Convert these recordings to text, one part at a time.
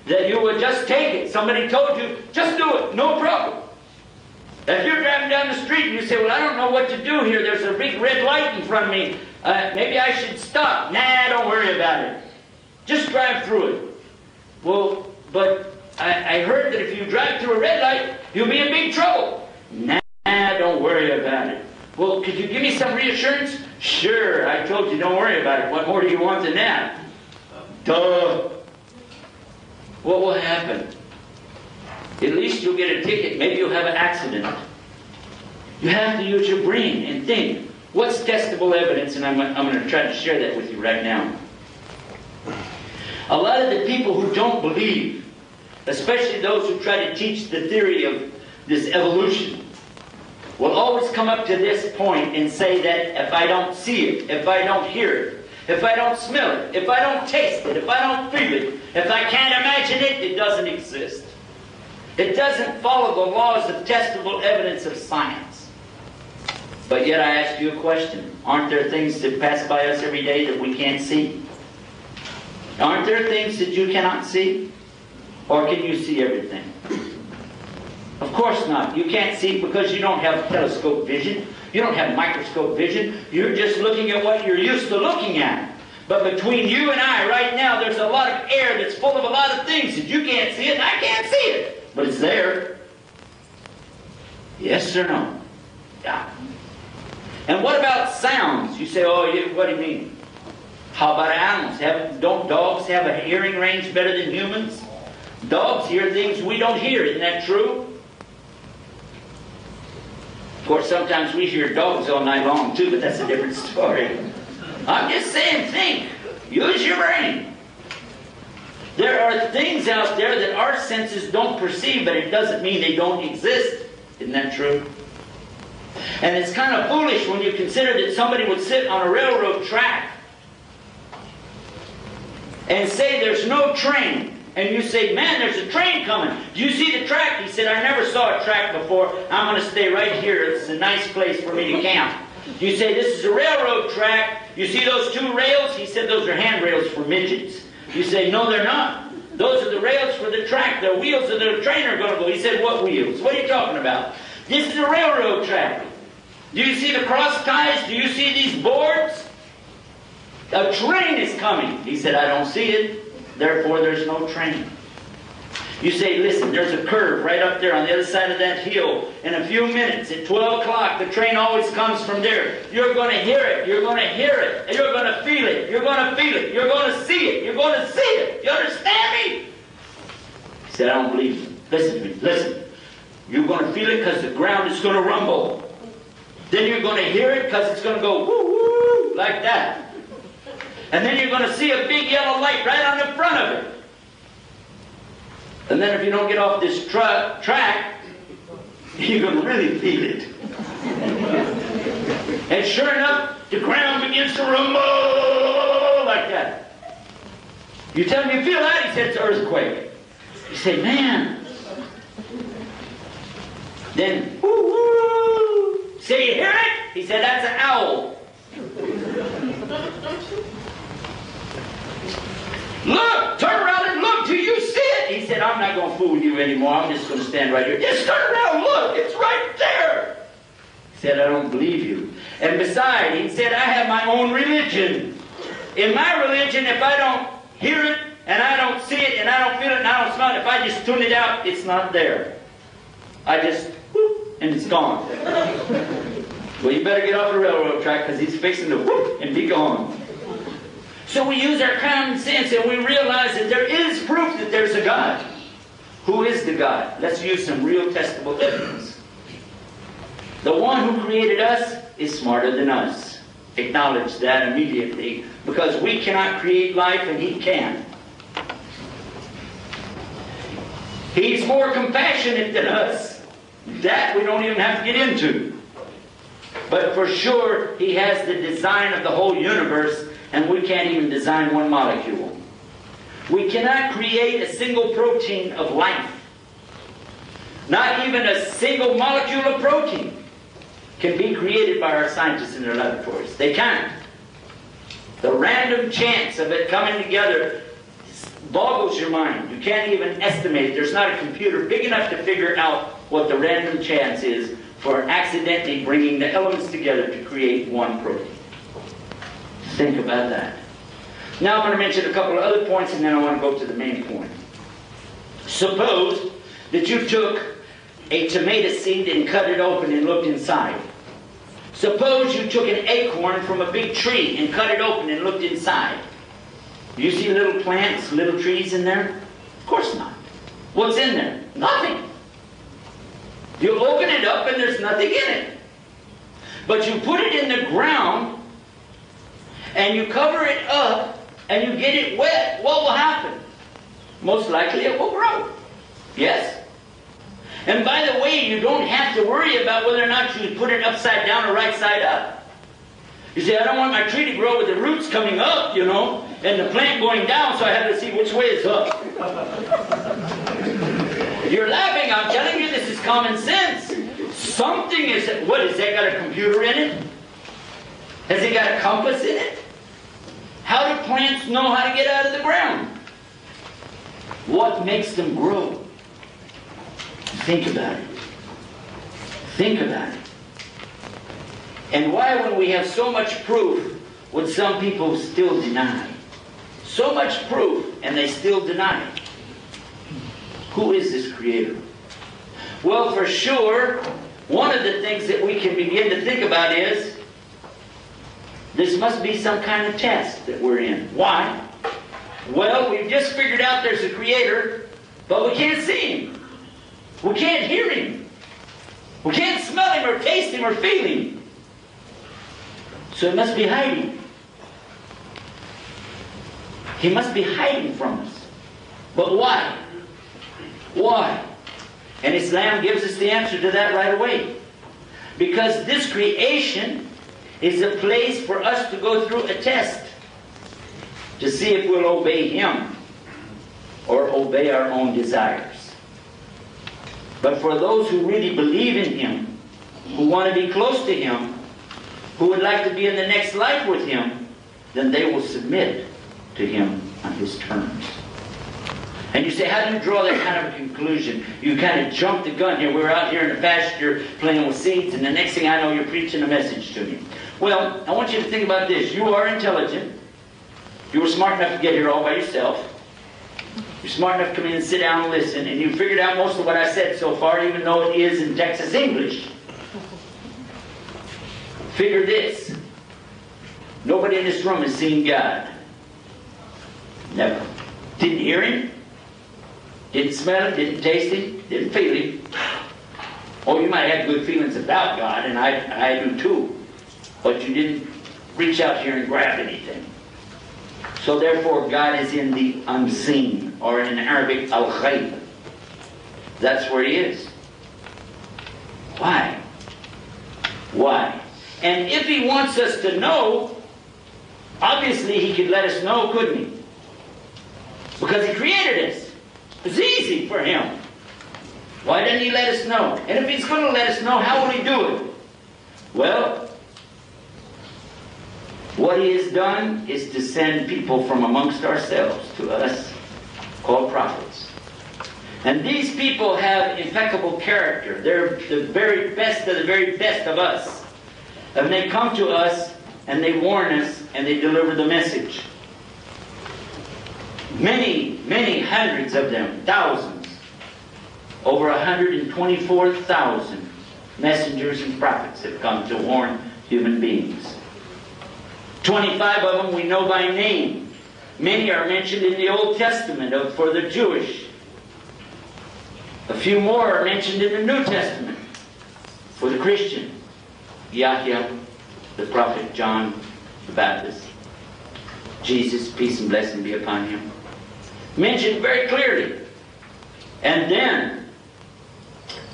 that you would just take it. Somebody told you, just do it, no problem. If you're driving down the street and you say, well, I don't know what to do here. There's a big red light in front of me. Maybe I should stop. Nah, don't worry about it. Just drive through it. Well, but I heard that if you drive through a red light, you'll be in big trouble. Nah, don't worry about it. Well, could you give me some reassurance? Sure, I told you don't worry about it. What more do you want than that? Duh. What will happen? At least you'll get a ticket. Maybe you'll have an accident. You have to use your brain and think. What's testable evidence? And I'm going to try to share that with you right now. A lot of the people who don't believe, especially those who try to teach the theory of this evolution, will always come up to this point and say that if I don't see it, if I don't hear it, if I don't smell it, if I don't taste it, if I don't feel it, if I can't imagine it, it doesn't exist. It doesn't follow the laws of testable evidence of science. But yet I ask you a question. Aren't there things that pass by us every day that we can't see? Aren't there things that you cannot see? Or can you see everything? Of course not. You can't see because you don't have telescope vision. You don't have microscope vision. You're just looking at what you're used to looking at. But between you and I right now, there's a lot of air that's full of a lot of things that you can't see it and I can't see it. But it's there. Yes or no? Yeah. And what about sounds? You say, oh, what do you mean? How about animals? Don't dogs have a hearing range better than humans? Dogs hear things we don't hear. Isn't that true? Of course, sometimes we hear dogs all night long too, but that's a different story. I'm just saying, think. Use your brain. There are things out there that our senses don't perceive, but it doesn't mean they don't exist. Isn't that true? And it's kind of foolish when you consider that somebody would sit on a railroad track and say there's no train. And you say, man, there's a train coming. Do you see the track? He said, I never saw a track before. I'm going to stay right here. It's a nice place for me to camp. You say, this is a railroad track. You see those two rails? He said, those are handrails for midgets. You say, no, they're not. Those are the rails for the track. The wheels of the train are going to go. He said, what wheels? What are you talking about? This is a railroad track. Do you see the cross ties? Do you see these boards? A train is coming. He said, I don't see it. Therefore, there's no train. You say, listen, there's a curve right up there on the other side of that hill. In a few minutes, at 12 o'clock, the train always comes from there. You're going to hear it. You're going to hear it. And you're going to feel it. You're going to feel it. You're going to see it. You're going to see it. You understand me? He said, I don't believe you. Listen to me. Listen. You're going to feel it because the ground is going to rumble. Then you're going to hear it because it's going to go woo-woo like that. And then you're going to see a big yellow light right on the front of it. And then if you don't get off this track, you're going to really feel it. And sure enough, the ground begins to rumble like that. You tell him you feel that? He said it's an earthquake. You say, man. Then, woo-woo. Say, you hear it? He said, that's an owl. Look, turn around and look. Do you see it? He said, I'm not going to fool you anymore. I'm just going to stand right here. Just turn around and look. It's right there. He said, I don't believe you. And besides, he said, I have my own religion. In my religion, if I don't hear it, and I don't see it, and I don't feel it, and I don't smell it, if I just tune it out, it's not there. I just, whoop, and it's gone. Well, you better get off the railroad track because he's fixing to whoop and be gone. So we use our common sense and we realize that there is proof that there's a God. Who is the God? Let's use some real testable evidence. The one who created us is smarter than us. Acknowledge that immediately because we cannot create life and He can. He's more compassionate than us. That we don't even have to get into. But for sure, He has the design of the whole universe. And we can't even design one molecule. We cannot create a single protein of life. Not even a single molecule of protein can be created by our scientists in their laboratories. They can't. The random chance of it coming together boggles your mind. You can't even estimate. There's not a computer big enough to figure out what the random chance is for accidentally bringing the elements together to create one protein. Think about that. Now I'm going to mention a couple of other points, and then I want to go to the main point. Suppose that you took a tomato seed and cut it open and looked inside. Suppose you took an acorn from a big tree and cut it open and looked inside. Do you see little plants, little trees in there? Of course not. What's in there? Nothing. You open it up and there's nothing in it. But you put it in the ground and you cover it up and you get it wet. What will happen? Most likely it will grow. Yes? And by the way, you don't have to worry about whether or not you put it upside down or right side up. You say, I don't want my tree to grow with the roots coming up, you know, and the plant going down, so I have to see which way is up. You're laughing. I'm telling you, this is common sense. Something is... What, has that got a computer in it? Has it got a compass in it? How do plants know how to get out of the ground? What makes them grow? Think about it. Think about it. And why, when we have so much proof, would some people still deny? So much proof, and they still deny it. Who is this Creator? Well, for sure, one of the things that we can begin to think about is, this must be some kind of test that we're in. Why? Well, we've just figured out there's a Creator, but we can't see Him. We can't hear Him. We can't smell Him or taste Him or feel Him. So He must be hiding. He must be hiding from us. But why? Why? And Islam gives us the answer to that right away. Because this creation is a place for us to go through a test to see if we'll obey Him or obey our own desires. But for those who really believe in Him, who want to be close to Him, who would like to be in the next life with Him, then they will submit to Him on His terms. And you say, how do you draw that kind of a conclusion? You kind of jump the gun here. We're out here in the pasture playing with seeds, and the next thing I know, you're preaching a message to me. Well, I want you to think about this. You are intelligent. You were smart enough to get here all by yourself. You're smart enough to come in and sit down and listen, and you figured out most of what I said so far, even though it is in Texas English. Figure this. Nobody in this room has seen God. Never. Didn't hear Him. Didn't smell Him. Didn't taste Him. Didn't feel Him. Oh, you might have good feelings about God, and I do too. But you didn't reach out here and grab anything. So therefore, God is in the unseen, or in Arabic, al-ghayb. That's where He is. Why? Why? And if He wants us to know, obviously He could let us know, couldn't He? Because He created us. It's easy for Him. Why didn't He let us know? And if He's going to let us know, how will He do it? Well, what He has done is to send people from amongst ourselves to us, called prophets. And these people have impeccable character. They're the very best of the very best of us. And they come to us, and they warn us, and they deliver the message. Many, many hundreds of them, thousands, over 124,000 messengers and prophets have come to warn human beings. 25 of them we know by name. Many are mentioned in the Old Testament for the Jewish. A few more are mentioned in the New Testament for the Christian. Yahya, the prophet, John the Baptist, Jesus, peace and blessing be upon Him. Mentioned very clearly. And then,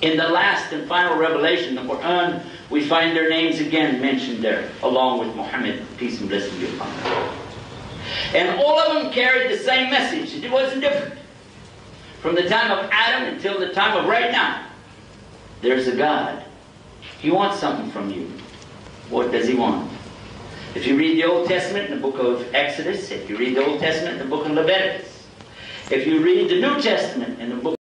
in the last and final revelation, the Quran, we find their names again mentioned there, along with Muhammad, peace and blessing be upon him. And all of them carried the same message. It wasn't different. From the time of Adam until the time of right now, there's a God. He wants something from you. What does He want? If you read the Old Testament in the book of Exodus, if you read the Old Testament in the book of Leviticus, If you read the New Testament in the book